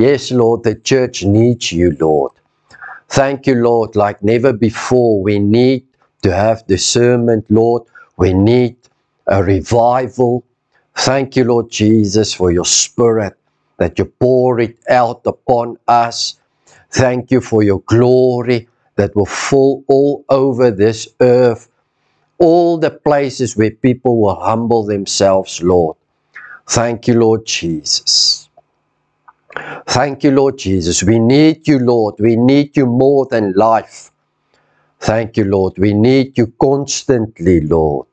Yes, Lord, the church needs you, Lord. Thank you, Lord, like never before. We need to have discernment, Lord. We need a revival. Thank you, Lord Jesus, for your Spirit, that you pour it out upon us. Thank you for your glory that will fall all over this earth, all the places where people will humble themselves, Lord. Thank you, Lord Jesus. Thank you, Lord Jesus. We need you, Lord. We need you more than life. Thank you, Lord. We need you constantly, Lord.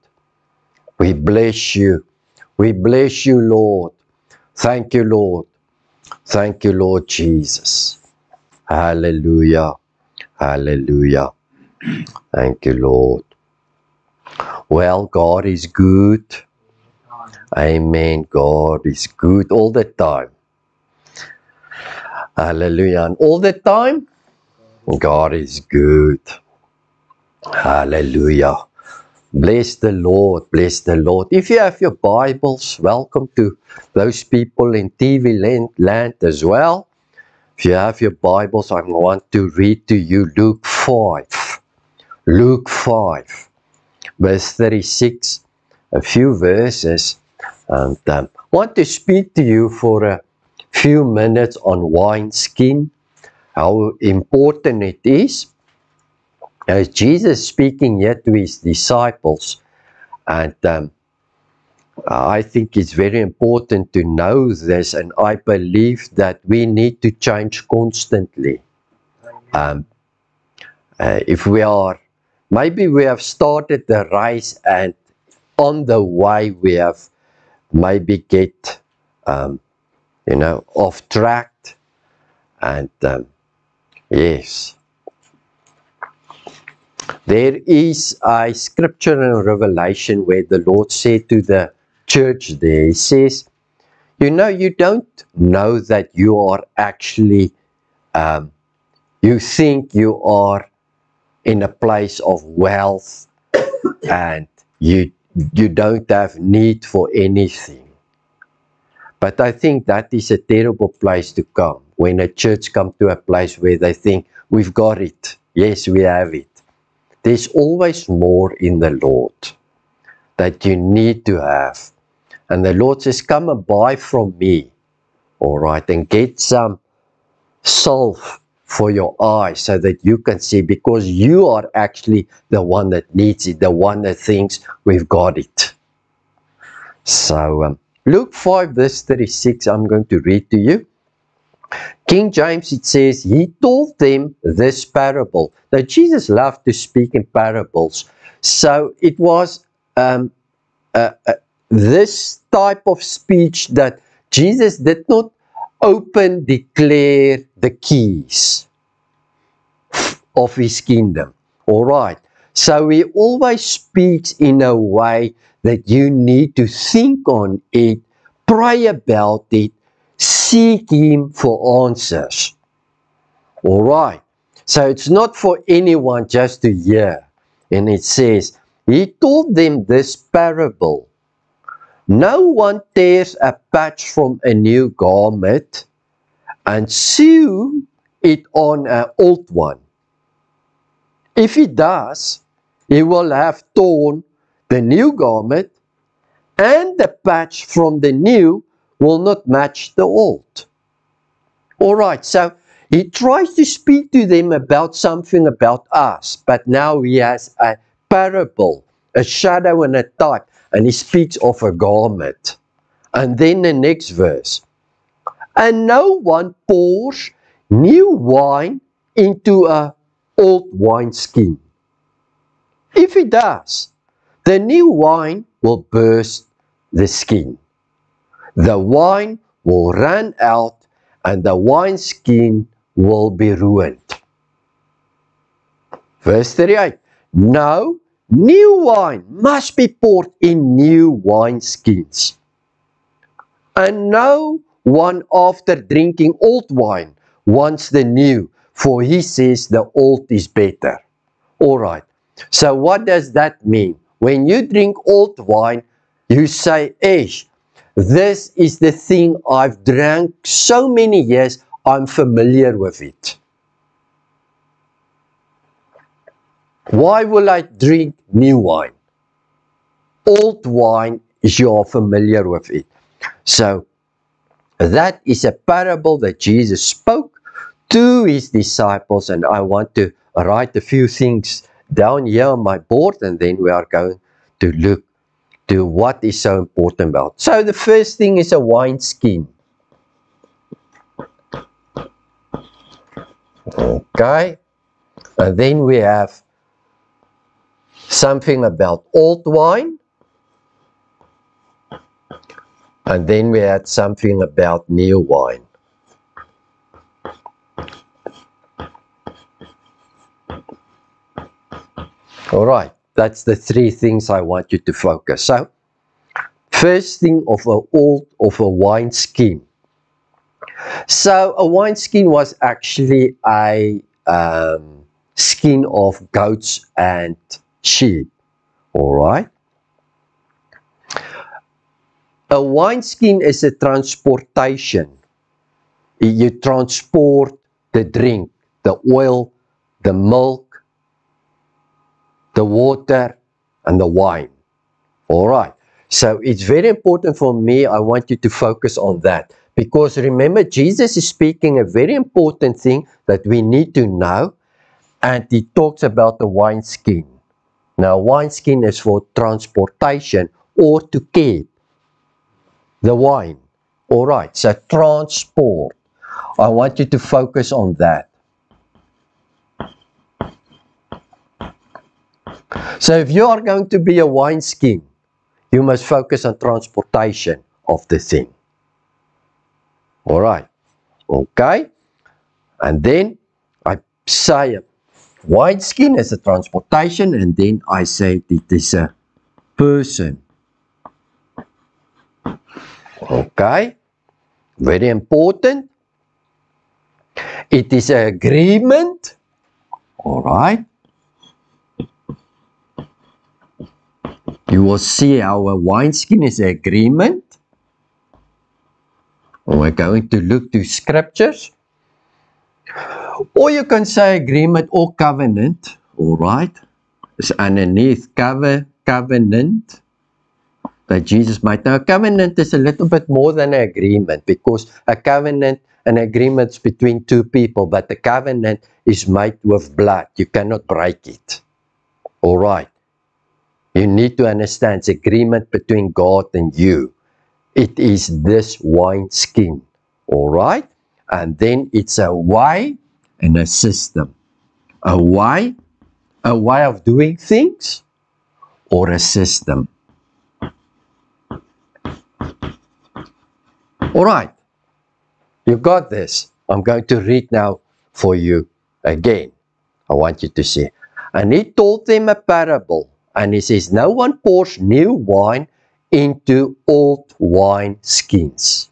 We bless you. We bless you, Lord. Thank you, Lord. Thank you, Lord Jesus. Hallelujah. Hallelujah. Thank you, Lord. Well, God is good. Amen. God is good all the time. Hallelujah. And all the time, God is good. Hallelujah. Bless the Lord. Bless the Lord. If you have your Bibles, welcome to those people in TV land as well. If you have your Bibles, I want to read to you Luke 5. Luke 5, verse 36. A few verses. And I want to speak to you for a few minutes on wineskin, how important it is. As Jesus speaking yet to his disciples, and I think it's very important to know this, and I believe that we need to change constantly. If we are, maybe we have started the race, and on the way we have maybe get, off track, and yes. There is a scripture in Revelation where the Lord said to the church there, he says, you don't know that you are actually, you think you are in a place of wealth and you don't have need for anything. But I think that is a terrible place to come, when a church comes to a place where they think, we've got it. Yes, we have it. There's always more in the Lord that you need to have. And the Lord says, come and buy from me, all right, and get some salve for your eyes so that you can see, because you are actually the one that needs it, the one that thinks we've got it. So, Luke 5, verse 36, I'm going to read to you. King James, it says, he told them this parable. Now, Jesus loved to speak in parables. So, it was this type of speech that Jesus did not declare the keys of his kingdom. All right. So, he always speaks in a way that you need to think on it, pray about it, seek him for answers. All right. So it's not for anyone just to hear. And it says, he told them this parable. No one tears a patch from a new garment and sew it on an old one. If he does, he will have torn the new garment, and the patch from the new will not match the old. All right, so he tries to speak to them about something about us, but now he has a parable, a shadow and a type, and he speaks of a garment. And then the next verse, and no one pours new wine into an old wineskin. If he does, the new wine will burst the skin. The wine will run out, and the wineskin will be ruined. Verse 38. No, new wine must be poured in new wineskins. And no one after drinking old wine wants the new, for he says the old is better. All right. So what does that mean? When you drink old wine, you say, this is the thing I've drank so many years. I'm familiar with it. Why will I drink new wine? Old wine, you are familiar with it. So that is a parable that Jesus spoke to his disciples, and I want to write a few things down here on my board, and then we are going to look to what is so important about. So the first thing is a wineskin. Okay, and then we have something about old wine, and then we had something about new wine. All right, that's the three things I want you to focus. So, first thing of a wineskin. So a wineskin was actually a skin of goats and sheep. All right. A wineskin is a transportation. You transport the drink, the oil, the milk, the water, and the wine. All right. So it's very important for me. I want you to focus on that. Because remember, Jesus is speaking a very important thing that we need to know. And he talks about the wineskin. Now, wineskin is for transportation or to keep the wine. All right. So transport. I want you to focus on that. So if you are going to be a wineskin, you must focus on transportation of the thing. All right. Okay. And then I say wineskin is a transportation, and then I say it is a person. Okay. Very important. It is an agreement. All right. You will see how a wineskin is an agreement. We're going to look to scriptures. Or you can say agreement or covenant. All right. It's underneath covenant that Jesus made. Now, a covenant is a little bit more than an agreement, because a covenant, an agreement is between two people, but the covenant is made with blood. You cannot break it. All right. You need to understand it's agreement between God and you. It is this wineskin. All right. And then it's a way and a system. A way of doing things, or a system. All right. You got this. I'm going to read now for you again. I want you to see. And he told them a parable. And he says, no one pours new wine into old wine skins.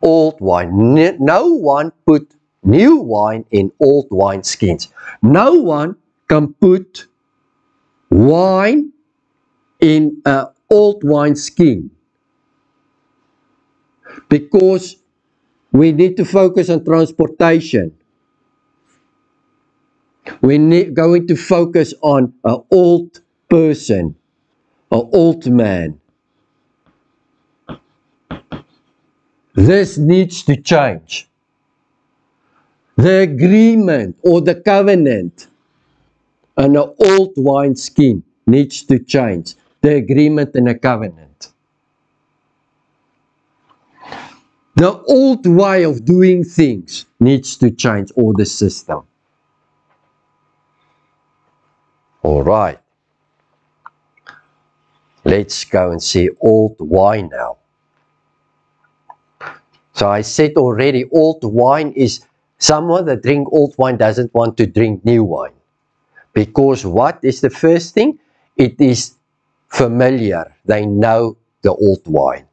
Old wine. No one put new wine in old wine skins. No one can put wine in an old wine skin, because we need to focus on transportation. We're going to focus on an old person, an old man. This needs to change. The agreement or the covenant and an old wine skin needs to change. The agreement and a covenant. The old way of doing things needs to change, or the system. All right. Let's go and see old wine now. So I said already, old wine is someone that drink old wine doesn't want to drink new wine. Because what is the first thing? It is familiar. They know the old wine.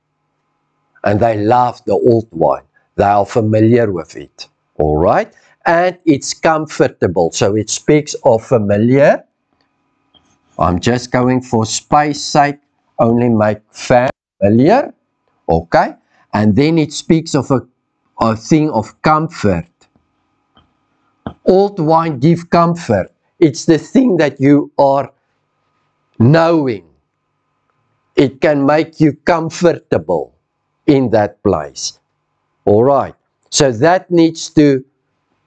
And they love the old wine. They are familiar with it. All right? And it's comfortable. So it speaks of familiar. I'm just going for space sake, only make familiar. Okay? And then it speaks of a thing of comfort. Old wine gives comfort. It's the thing that you are knowing. It can make you comfortable in that place. All right. So that needs to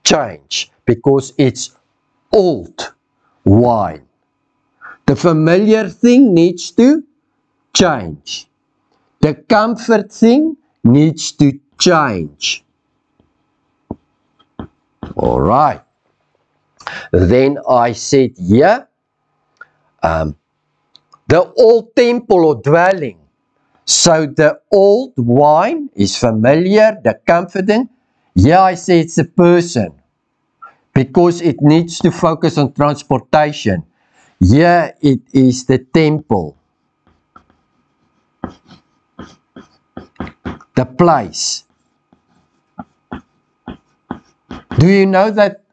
change because it's old wine. The familiar thing needs to change. The comfort thing needs to change. All right. Then I said, yeah, the old temple or dwelling. So the old wine is familiar, the comforting. Yeah, I say it's a person because it needs to focus on transportation. Yeah, it is the temple. The place. Do you know that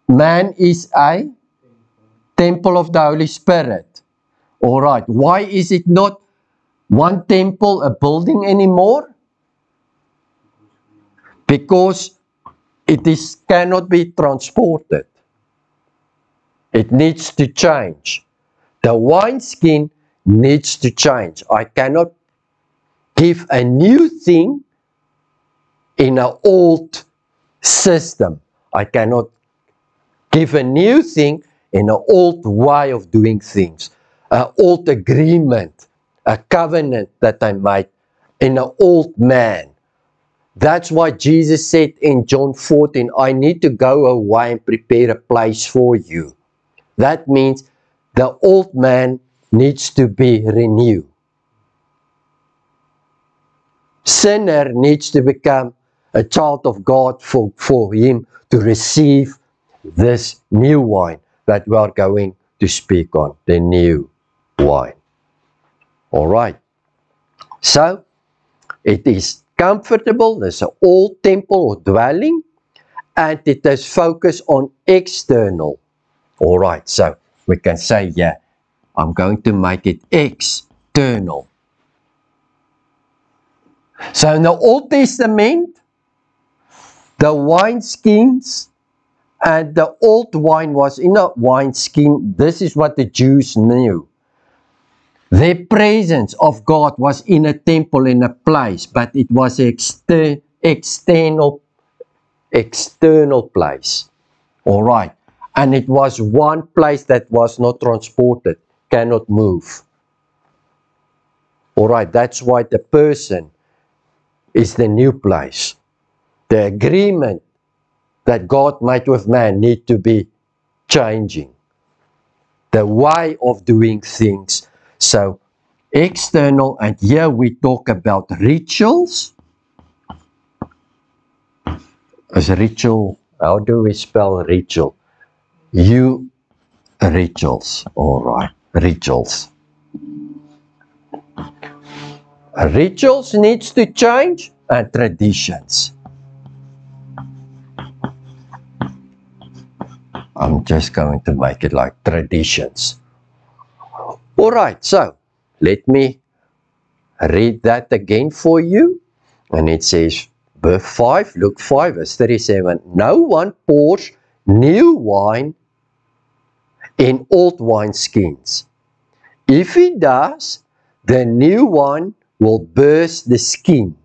man is a temple of the Holy Spirit? All right. Why is it not one temple, a building anymore? Because it cannot be transported. It needs to change. The wineskin needs to change. I cannot give a new thing in an old system. I cannot give a new thing in an old way of doing things. An old agreement, a covenant that I made in an old man. That's why Jesus said in John 14, I need to go away and prepare a place for you. That means the old man needs to be renewed. Sinner needs to become a child of God for him to receive this new wine that we are going to speak on, the new wine. All right. So, it is comfortable, there's an old temple or dwelling, and it is focused on external. All right, so we can say, yeah, I'm going to make it external. So in the Old Testament, the wineskins and the old wine was in a wineskin. This is what the Jews knew. Their presence of God was in a temple, in a place, but it was an external place. All right. And it was one place that was not transported, cannot move. All right. That's why the person is the new place. The agreement that God made with man need to be changing. The way of doing things. So, external, and here we talk about rituals. As ritual, how do we spell ritual? Rituals, all right, rituals. Rituals needs to change, and traditions. I'm just going to make it like traditions. All right, so let me read that again for you. And it says, verse 5, Luke 5, verse 37, no one pours new wine in old wineskins. If he does, the new wine will burst the skin.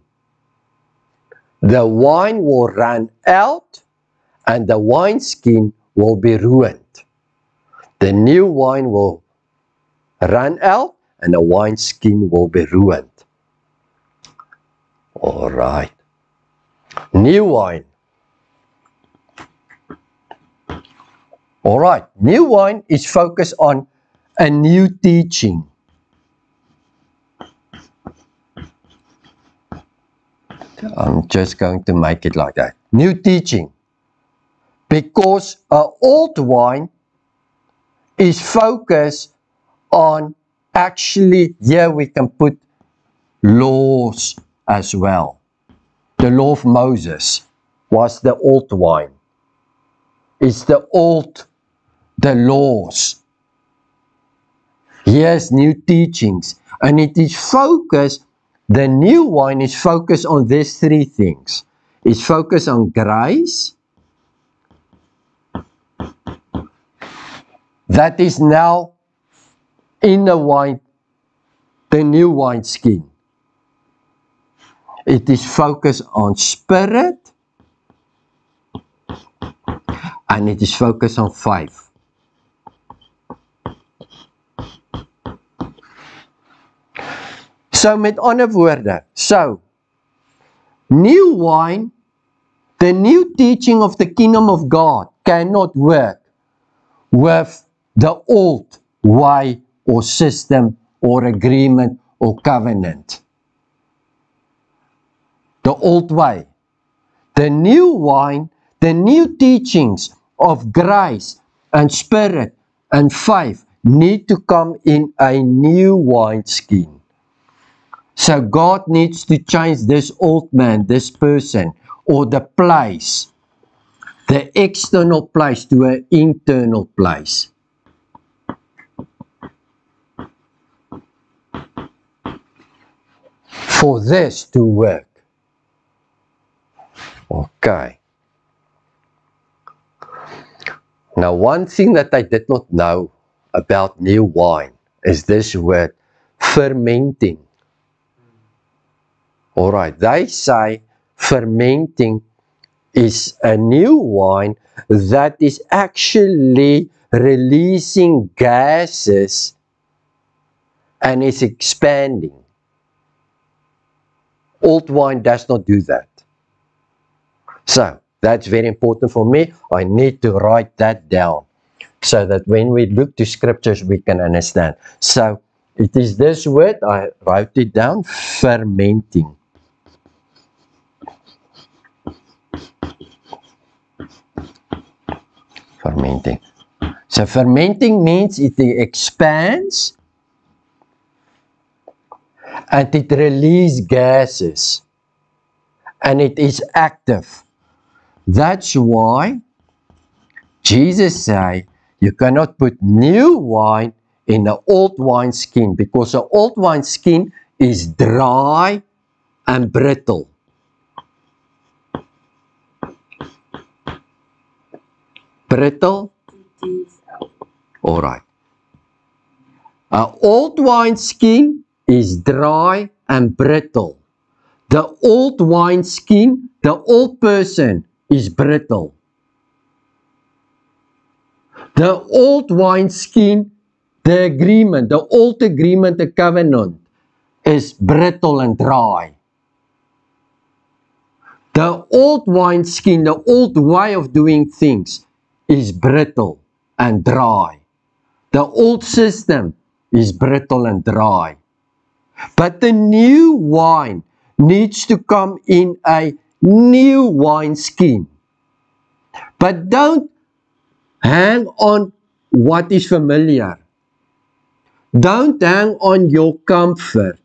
The wine will run out, and the wineskin will be ruined. The new wine will run out, and the wineskin will be ruined. All right. New wine. All right. New wine is focused on a new teaching. I'm just going to make it like that. New teaching. Because old wine is focused on, actually, here we can put laws as well. The law of Moses was the old wine. It's the laws. Here's new teachings. And it is focused, the new wine is focused on these three things. is focused on grace. That is now in the new wineskin. It is focused on spirit, and it is focused on faith. So met ander woorde, so new wine, the new teaching of the kingdom of God cannot work with the old way or system or agreement or covenant. The old way. The new wine, the new teachings of grace and spirit and faith need to come in a new wineskin. So God needs to change this old man, this person, or the place, the external place to an internal place. For this to work. Okay. Now, one thing that I did not know about new wine is this word, fermenting. All right, they say fermenting is a new wine that is actually releasing gases and is expanding. Old wine does not do that. So, that's very important for me. I need to write that down so that when we look to scriptures, we can understand. So, it is this word, I wrote it down, fermenting. Fermenting. So, fermenting means it expands and it releases gases and it is active. That's why Jesus said you cannot put new wine in the old wineskin because the old wineskin is dry and brittle. Brittle? All right. An old wineskin is dry and brittle. The old wineskin, the old person, is brittle. The old wineskin, the agreement, the old agreement, the covenant, is brittle and dry. The old wineskin, the old way of doing things, is brittle and dry. The old system is brittle and dry. But the new wine needs to come in a new wineskin. But don't hang on what is familiar. Don't hang on your comfort.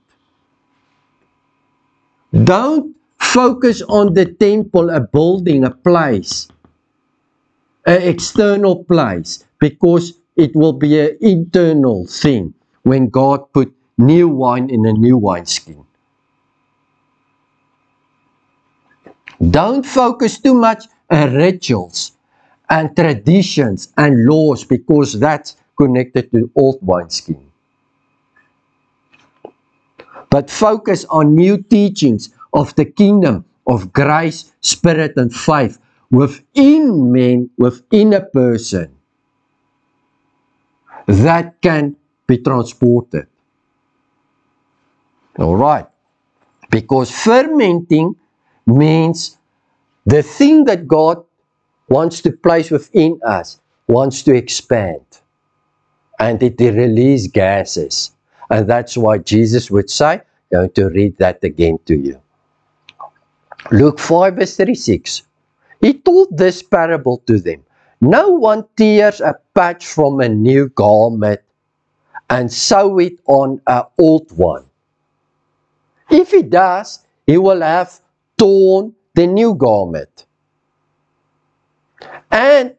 Don't focus on the temple, a building, a place, an external place, because it will be an internal thing when God put new wine in a new wineskin. Don't focus too much on rituals and traditions and laws because that's connected to old wineskin. But focus on new teachings of the kingdom of grace, spirit, and faith within men, within a person that can be transported. All right. Because fermenting means the thing that God wants to place within us wants to expand. And it releases gases. And that's why Jesus would say, I'm going to read that again to you. Luke 5 verse 36. He told this parable to them. No one tears a patch from a new garment and sew it on an old one. If he does, he will have torn the new garment. And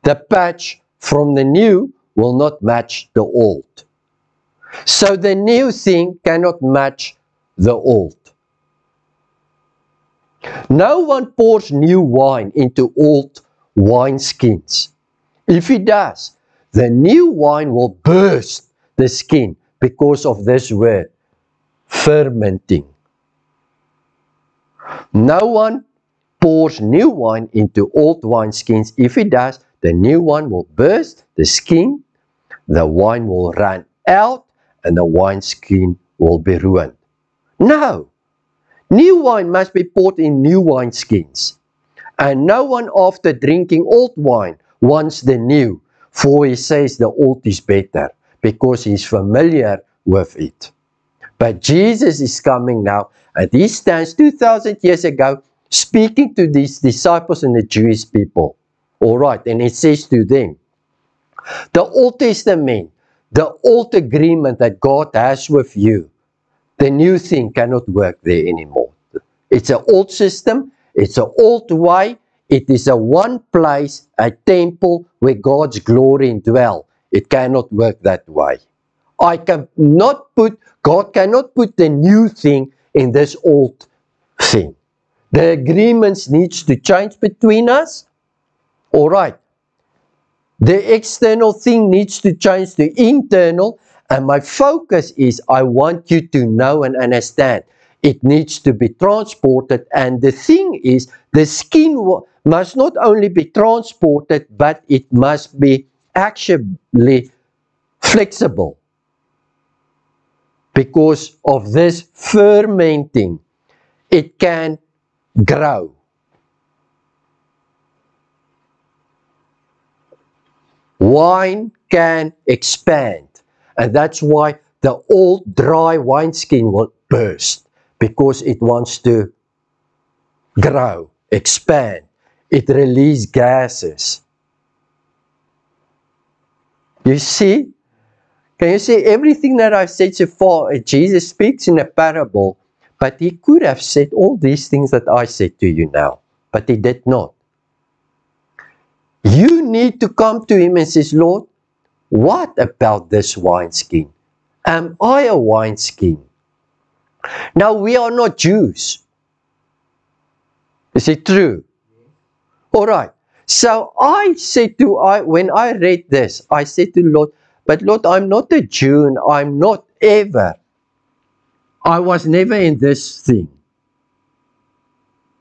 the patch from the new will not match the old. So the new thing cannot match the old. No one pours new wine into old wineskins. If he does, the new wine will burst the skin because of this word, fermenting. No one pours new wine into old wineskins. If he does, the new one will burst the skin, the wine will run out, and the wineskin will be ruined. No! New wine must be poured in new wineskins. And no one after drinking old wine wants the new, for he says the old is better, because he's familiar with it. But Jesus is coming now, and he stands 2,000 years ago speaking to these disciples and the Jewish people. All right, and he says to them, the Old Testament, the old agreement that God has with you, the new thing cannot work there anymore. It's an old system, it's an old way, it is a one place, a temple where God's glory dwell. It cannot work that way. God cannot put the new thing in this old thing. The agreements needs to change between us. All right. The external thing needs to change to internal. And my focus is I want you to know and understand. It needs to be transported. And the thing is, the skin must not only be transported, but it must be actually flexible. Because of this fermenting, it can grow. Wine can expand. And that's why the old dry wineskin will burst. Because it wants to grow, expand. It releases gases. You see? Can you see everything that I've said so far? Jesus speaks in a parable, but he could have said all these things that I said to you now, but he did not. You need to come to him and say, Lord, what about this wineskin? Am I a wineskin? Now, we are not Jews. Is it true? All right. So I said when I read this, I said to Lord, but Lord, I'm not a Jew and I'm not ever. I was never in this thing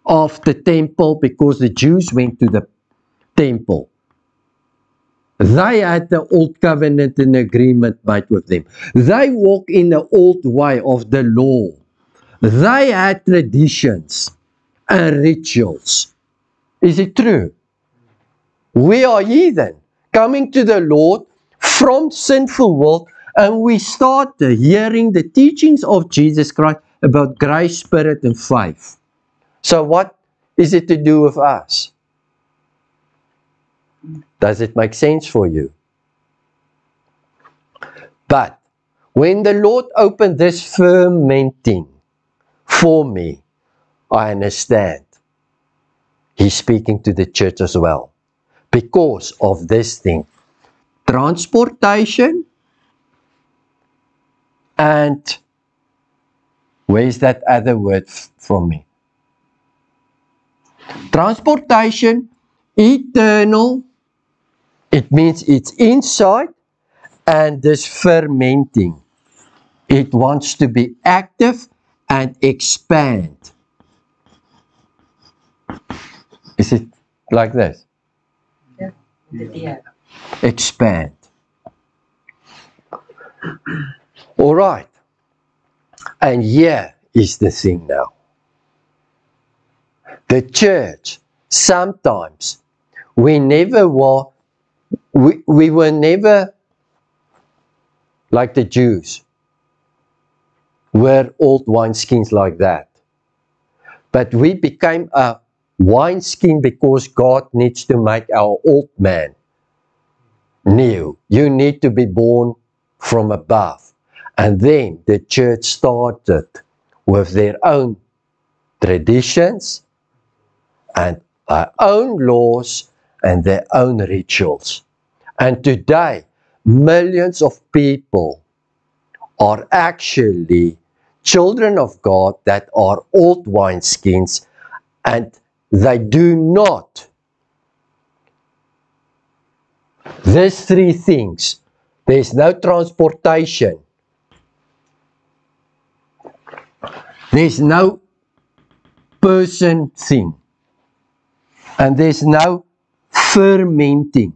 of the temple because the Jews went to the temple. They had the old covenant and agreement made with them. They walk in the old way of the law. They had traditions and rituals. Is it true? We are heathen, coming to the Lord from sinful world, and we start hearing the teachings of Jesus Christ about grace, spirit, and faith. So what is it to do with us? Does it make sense for you? But when the Lord opened this fermenting for me, I understand. He's speaking to the church as well. Because of this thing. Transportation and where's that other word from me? Transportation, eternal, it means it's inside, and this fermenting. It wants to be active and expand. Is it like this? Yeah. Expand. All right. And here is the thing now. The church, sometimes, we were never like the Jews, wear old wineskins like that. But we became a wineskin because God needs to make our old man new. You need to be born from above. And then the church started with their own traditions and their own laws and their own rituals. And today, millions of people are actually children of God that are old wineskins, and they do not. These three things, there's no transportation, there's no person thing, and there's no fermenting,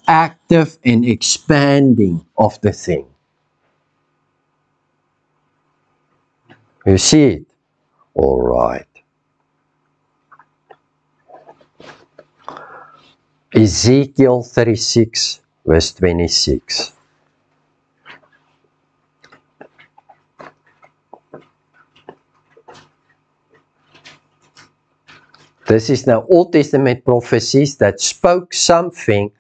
active and expanding of the thing. You see it? All right. Ezekiel 36, verse 26. This is now Old Testament prophecies that spoke something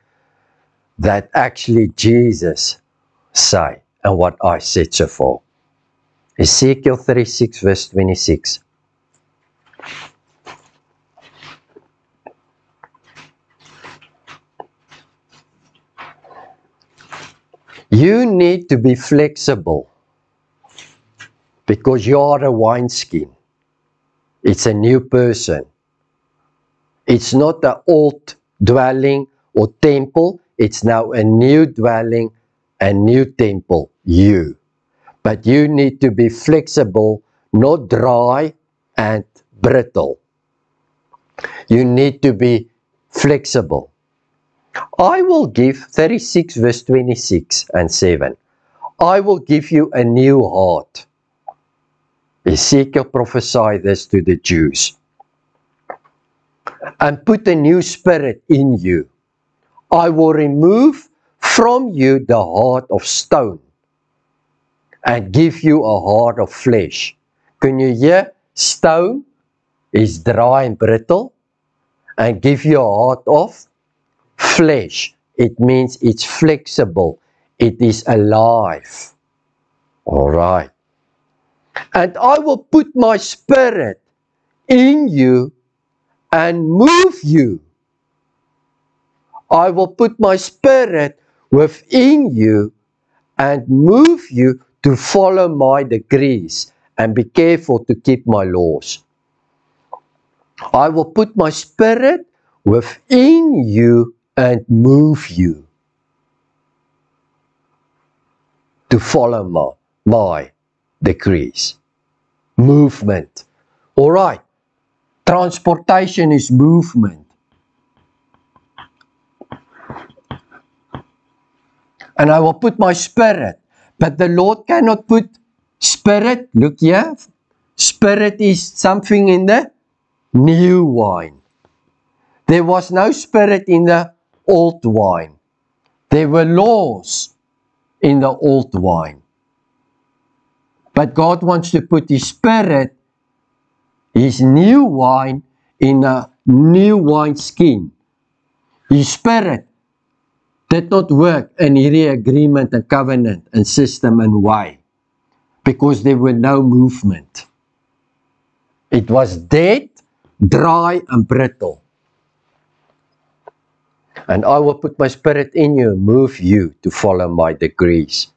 that actually Jesus said, and what I said so far. Ezekiel 36, verse 26. You need to be flexible because you are a wineskin. It's a new person. It's not an old dwelling or temple. It's now a new dwelling, a new temple, you. But you need to be flexible, not dry and brittle. You need to be flexible. I will give, 36 verse 26 and 7, I will give you a new heart. Ezekiel prophesied this to the Jews. And put a new spirit in you. I will remove from you the heart of stone and give you a heart of flesh. Can you hear? Stone is dry and brittle, and give you a heart of flesh. It means it's flexible. It is alive. All right. And I will put my spirit in you and move you. I will put my spirit within you and move you to follow my decrees and be careful to keep my laws. I will put my spirit within you and move you to follow my decrees. Movement. All right. Transportation is movement. And I will put my spirit. But the Lord cannot put spirit. Look here. Spirit is something in the new wine. There was no spirit in the old wine. There were laws in the old wine. But God wants to put His spirit, His new wine, in a new wine skin. His spirit did not work in any agreement and covenant and system and way, because there were no movement. It was dead, dry and brittle. And I will put my spirit in you and move you to follow my decrees.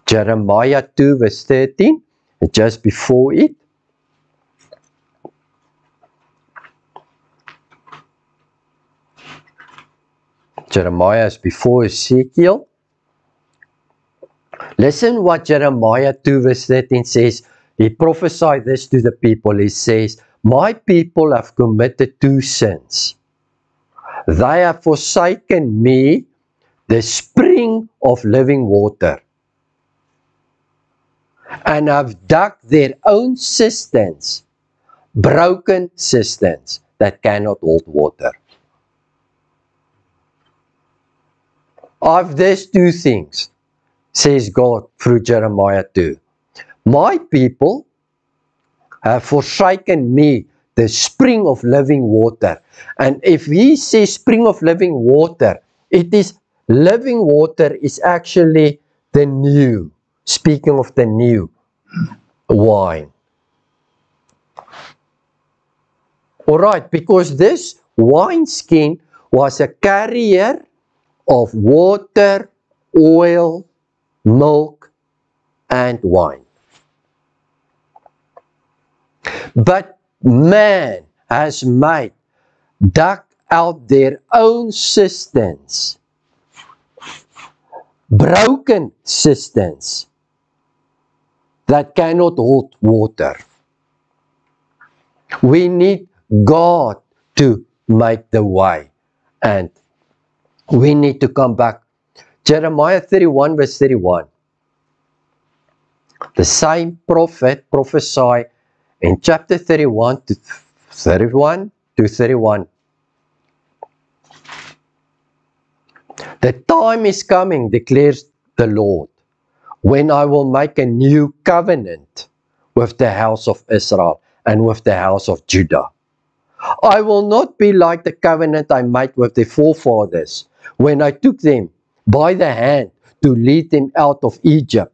Jeremiah 2 verse 13, just before it. Jeremiah is before Ezekiel. Listen what Jeremiah 2 verse 13 says. He prophesied this to the people. He says, my people have committed two sins. They have forsaken me, the spring of living water, and have dug their own cisterns, broken cisterns that cannot hold water. Of these two things, says God through Jeremiah 2. My people have forsaken me, the spring of living water. And if He says spring of living water, it is living water is actually the new, speaking of the new wine. All right, because this wineskin was a carrier of water, oil, milk, and wine. But man has made, dug out their own cisterns, broken cisterns that cannot hold water. We need God to make the way, and we need to come back. Jeremiah 31 verse 31. The same prophet prophesied in chapter 31 to 31. The time is coming, declares the Lord, when I will make a new covenant with the house of Israel and with the house of Judah. I will not be like the covenant I made with their forefathers when I took them by the hand to lead them out of Egypt,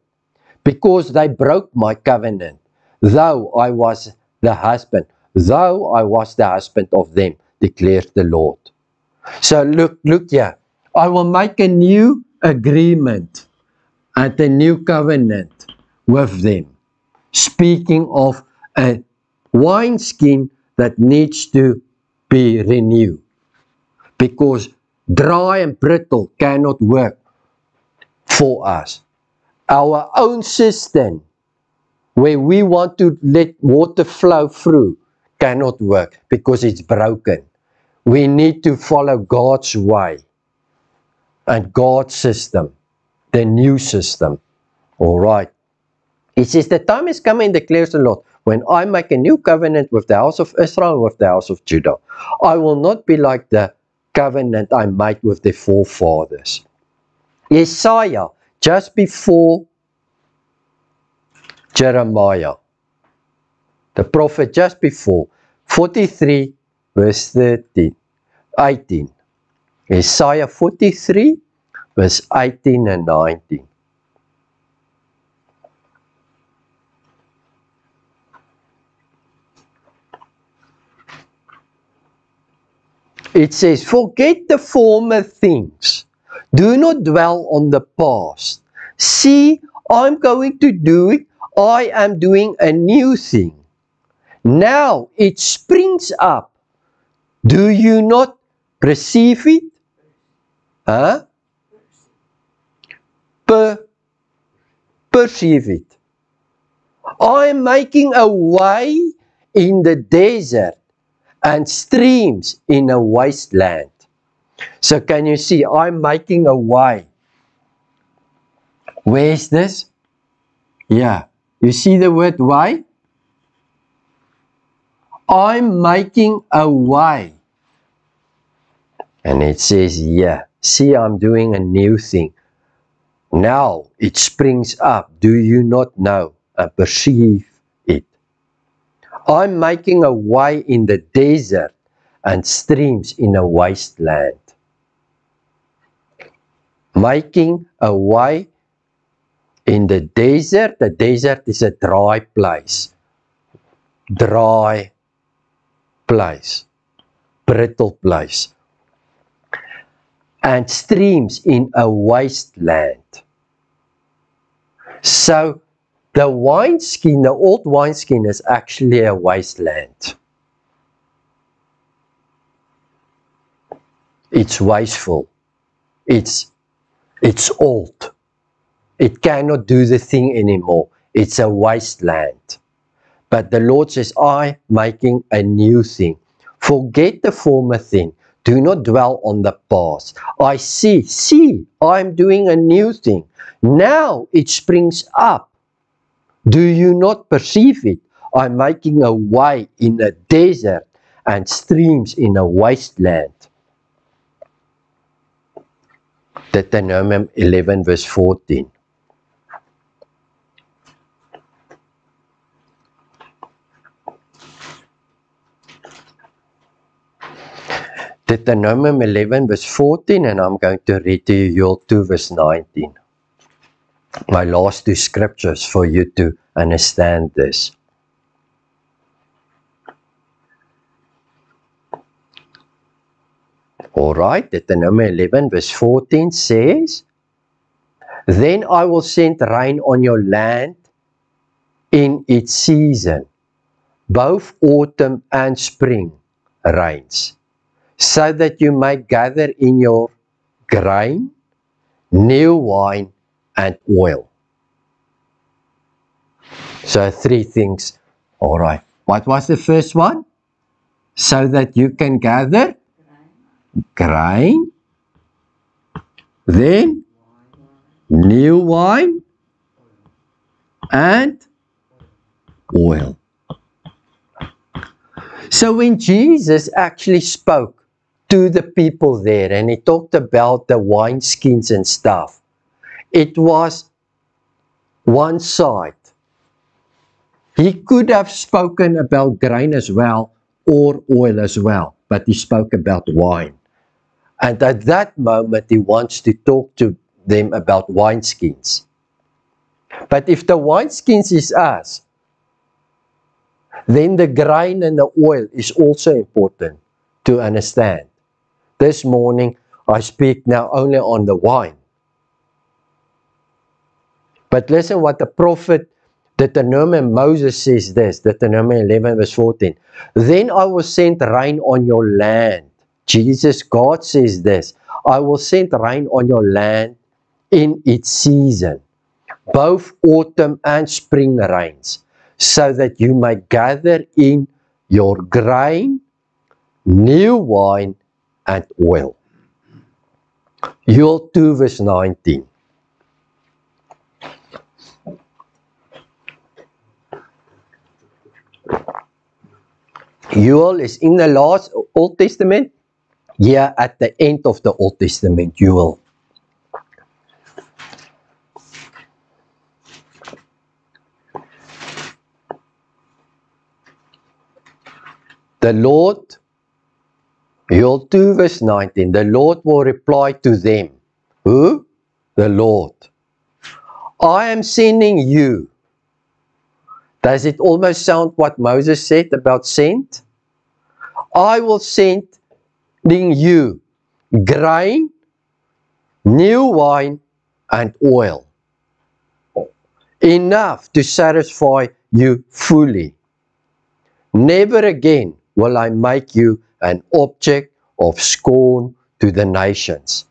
because they broke my covenant, though I was the husband of them, declares the Lord. So look here. I will make a new agreement and a new covenant with them. Speaking of a wineskin that needs to be renewed, because dry and brittle cannot work for us. Our own cistern, where we want to let water flow through, cannot work because it's broken. We need to follow God's way and God's system, the new system. All right. It says, the time is coming, declares the Lord, when I make a new covenant with the house of Israel and with the house of Judah. I will not be like the covenant I made with their forefathers. Isaiah, just before Jeremiah, the prophet just before, 43 verse 18. Isaiah 43 verse 18 and 19. It says, forget the former things. Do not dwell on the past. See, I'm going to do it. I am doing a new thing. Now it springs up. Do you not perceive it? Huh? Perceive it. I am making a way in the desert and streams in a wasteland. So can you see, I'm making a way. Where is this? Yeah, you see the word way? I'm making a way. And it says, yeah, see, I'm doing a new thing. Now it springs up. Do you not know and perceive it? I'm making a way in the desert and streams in a wasteland. Making a way in the desert. The desert is a dry place. Dry place. Brittle place. And streams in a wasteland. So the wineskin, the old wineskin, is actually a wasteland. It's wasteful. It's old. It cannot do the thing anymore. It's a wasteland. But the Lord says, I'm making a new thing. Forget the former thing. Do not dwell on the past. I see, I'm doing a new thing. Now it springs up. Do you not perceive it? I'm making a way in a desert and streams in a wasteland. Deuteronomy 11 verse 14. Deuteronomy 11 verse 14, and I'm going to read to you Joel 2 verse 19. My last two scriptures for you to understand this. Alright, Deuteronomy 11 verse 14 says, then I will send rain on your land in its season, both autumn and spring, rains, so that you may gather in your grain, new wine, and oil. So 3 things. All right. What was the first one? So that you can gather grain, then new wine, and oil. So when Jesus actually spoke to the people there and he talked about the wineskins and stuff, it was one side. He could have spoken about grain as well or oil as well, but he spoke about wine. And at that moment, he wants to talk to them about wineskins. But if the wineskins is us, then the grain and the oil is also important to understand. This morning, I speak now only on the wine. But listen what the prophet Deuteronomy Moses says this, Deuteronomy 11 verse 14. Then I will send rain on your land. Jesus, God says this, I will send rain on your land in its season, both autumn and spring rains, so that you may gather in your grain, new wine, and oil. Joel 2 verse 19. Joel is in the last Old Testament, here at the end of the Old Testament, Joel. The Lord, Joel 2 verse 19, the Lord will reply to them. Who? The Lord. I am sending you. Does it almost sound what Moses said about sent? I will sending you grain, new wine, and oil. Enough to satisfy you fully. Never again will I make you an object of scorn to the nations.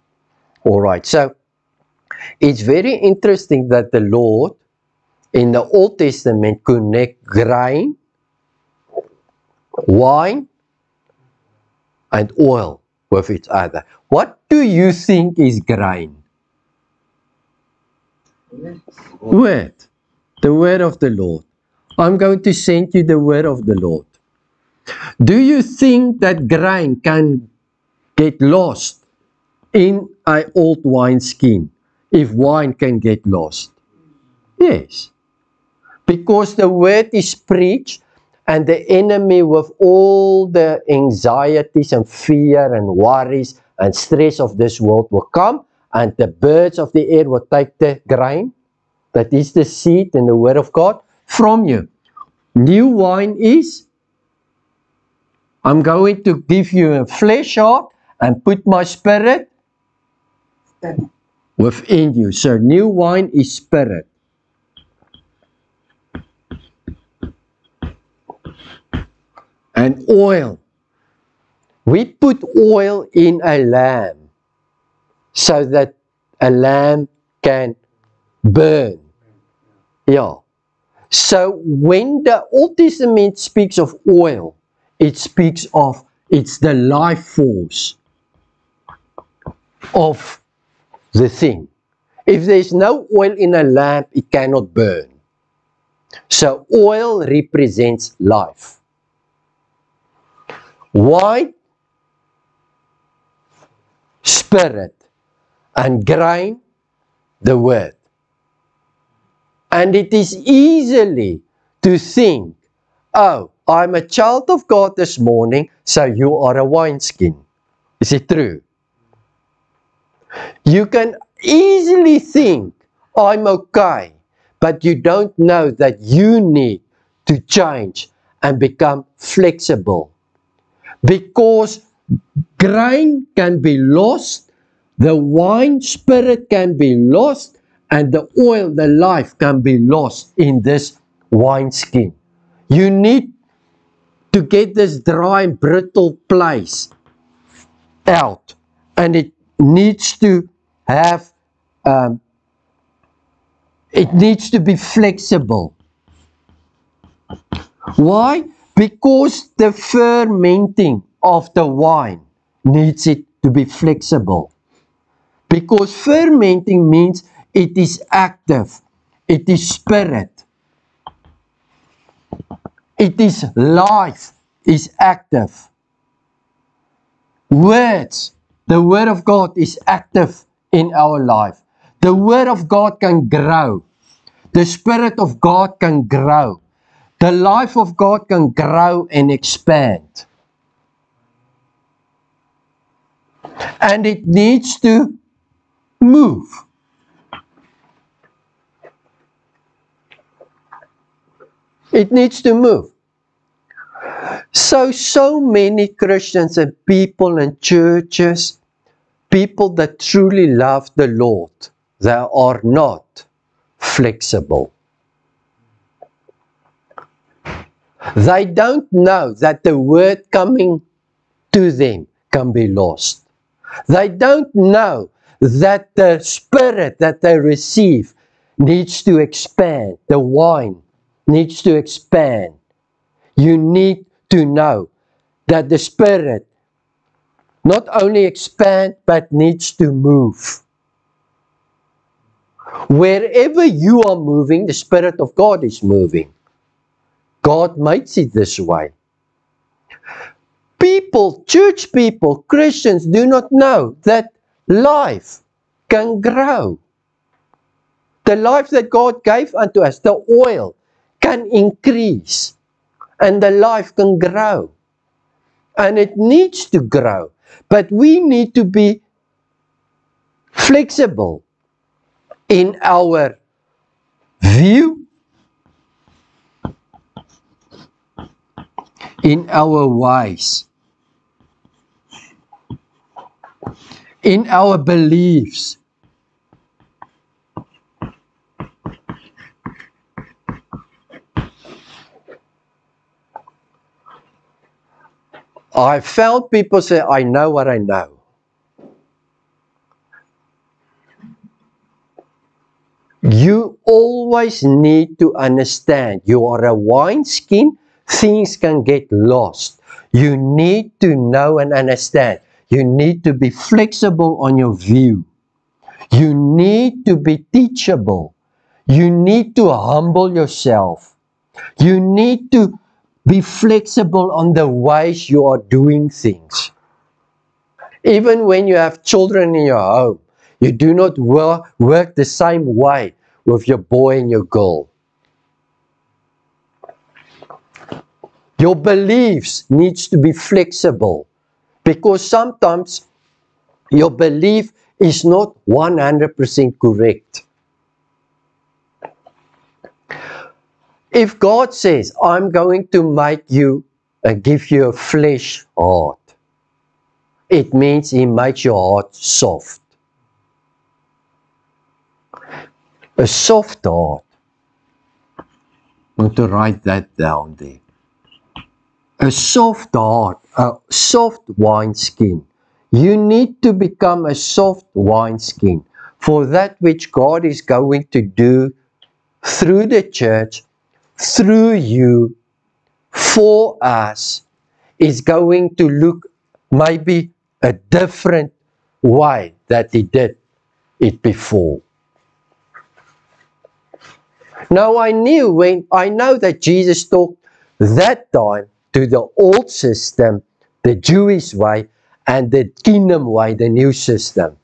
All right, so it's very interesting that the Lord in the Old Testament connect grain, wine, and oil with each other. What do you think is grain? Word. The word of the Lord. I'm going to send you the word of the Lord. Do you think that grain can get lost in an old wineskin if wine can get lost? Yes. Because the word is preached and the enemy with all the anxieties and fear and worries and stress of this world will come and the birds of the air will take the grain, that is the seed and the word of God, from you. New wine is, I'm going to give you a flesh heart and put my spirit within you. So new wine is spirit. And oil. We put oil in a lamb so that a lamb can burn. Yeah. So when the Old Testament speaks of oil, it speaks of, it's the life force of the thing. If there's no oil in a lamp, it cannot burn. So oil represents life. Wine, spirit, and grain, the word. And it is easily to think, oh, I'm a child of God this morning, so you are a wineskin. Is it true? You can easily think, I'm okay, but you don't know that you need to change and become flexible. Because grain can be lost, the wine spirit can be lost, and the oil, the life, can be lost in this wineskin. You need to get this dry and brittle place out. And it needs to have, it needs to be flexible. Why? Because the fermenting of the wine needs it to be flexible. Because fermenting means it is active, it is spirit, it is life, is active. Words, the Word of God is active in our life. The Word of God can grow. The Spirit of God can grow. The life of God can grow and expand. And it needs to move. It needs to move. So many Christians and people and churches, people that truly love the Lord, they are not flexible. They don't know that the word coming to them can be lost. They don't know that the spirit that they receive needs to expand. The wine needs to expand. You need to know that the spirit not only expand but needs to move. Wherever you are moving, the Spirit of God is moving. God makes it this way. People, church people, Christians do not know that life can grow. The life that God gave unto us, the oil, can increase. And the life can grow. And it needs to grow. But we need to be flexible in our view, in our ways, in our beliefs. I found people say, I know what I know. You always need to understand you are a wineskin, things can get lost. You need to know and understand. You need to be flexible on your view. You need to be teachable. You need to humble yourself. You need to be flexible on the ways you are doing things. Even when you have children in your home, you do not work the same way with your boy and your girl. Your beliefs needs to be flexible because sometimes your belief is not 100% correct. If God says, I'm going to make you and give you a flesh heart, it means He makes your heart soft. A soft heart. I want to write that down there. A soft heart, a soft wineskin. You need to become a soft wineskin for that which God is going to do through the church, through you, for us, is going to look maybe a different way that He did it before. Now I know that Jesus talked that time to the old system, the Jewish way, and the kingdom way, the new system.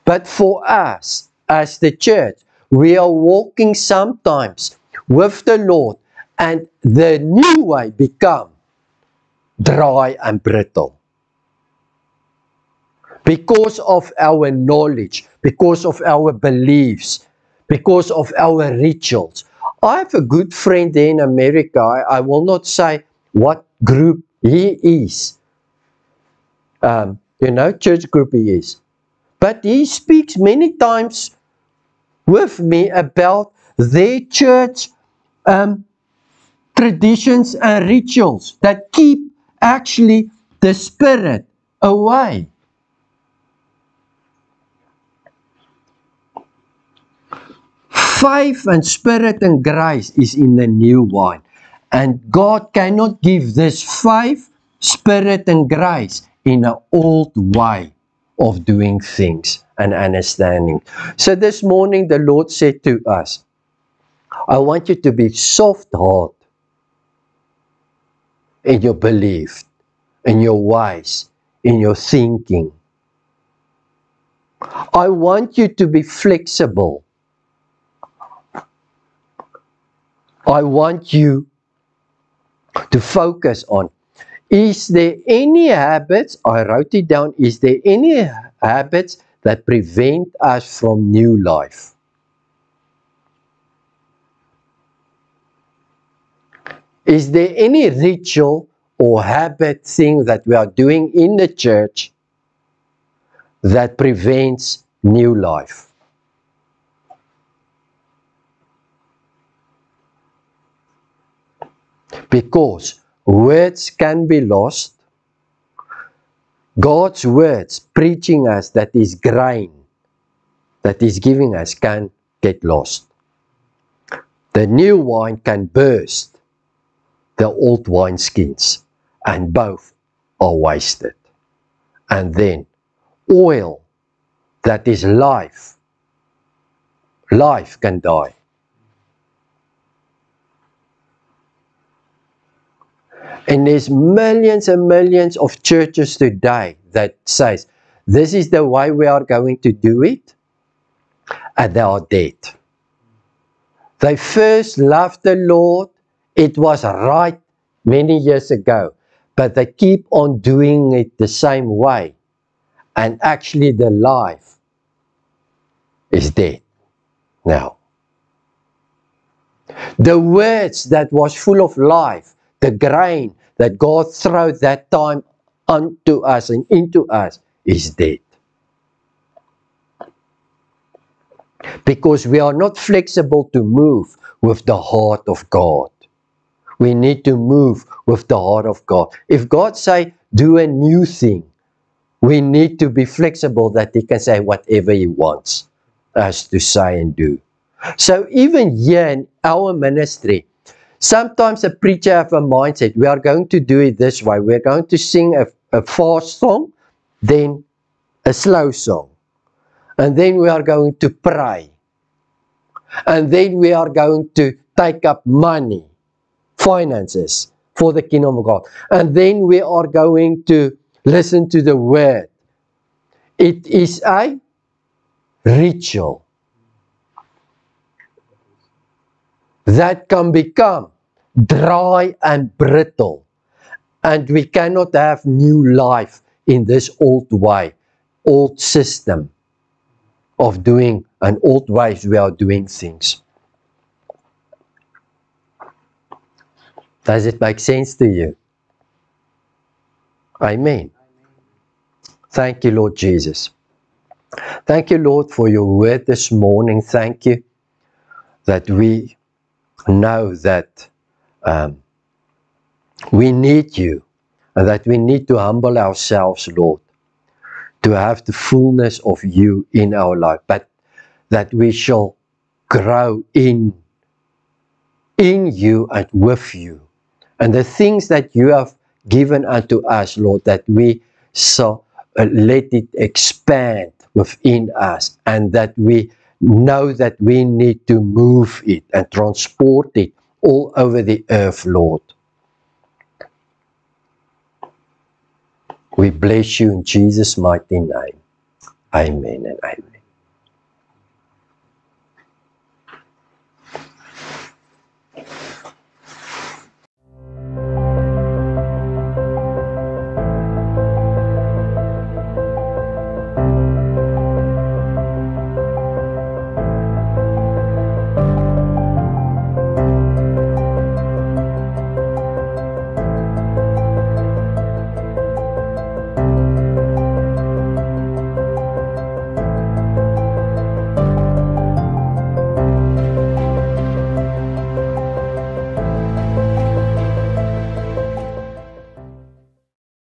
But for us, as the church, we are walking sometimes with the Lord, and the new way become dry and brittle. Because of our knowledge, because of our beliefs, because of our rituals. I have a good friend in America. I will not say what group he is. Church group he is. But he speaks many times with me about their church traditions and rituals that keep actually the Spirit away. Faith and Spirit and grace is in the new wine. And God cannot give this faith, Spirit and grace in an old way of doing things and understanding. So this morning the Lord said to us, I want you to be soft-hearted in your belief, in your ways, in your thinking. I want you to be flexible. I want you to focus on, is there any habits, I wrote it down, is there any habits that prevent us from new life? Is there any ritual or habit thing that we are doing in the church that prevents new life? Because words can be lost. God's words preaching us that is grain, that is giving us, can get lost. The new wine can burst the old wineskins, and both are wasted. And then oil, that is life, life can die. And there's millions and millions of churches today that says, this is the way we are going to do it, and they are dead. They first loved the Lord, it was right many years ago, but they keep on doing it the same way, and actually the life is dead now. The words that was full of life, the grain that God threw that time unto us and into us, is dead. Because we are not flexible to move with the heart of God. We need to move with the heart of God. If God say, do a new thing, we need to be flexible that He can say whatever He wants us to say and do. So even here in our ministry, sometimes a preacher have a mindset, we are going to do it this way. We're going to sing a fast song, then a slow song. And then we are going to pray. And then we are going to take up money, finances for the kingdom of God. And then we are going to listen to the word. It is a ritual that can become dry and brittle. And we cannot have new life in this old way, old system of doing, and old ways we are doing things. Does it make sense to you? Amen. Thank you, Lord Jesus. Thank you, Lord, for your word this morning. Thank you that we know that we need you and that we need to humble ourselves, Lord, to have the fullness of you in our life, but that we shall grow in you and with you. And the things that you have given unto us, Lord, that we shall let it expand within us, and that we know that we need to move it and transport it all over the earth, Lord. We bless you in Jesus' mighty name. Amen and amen.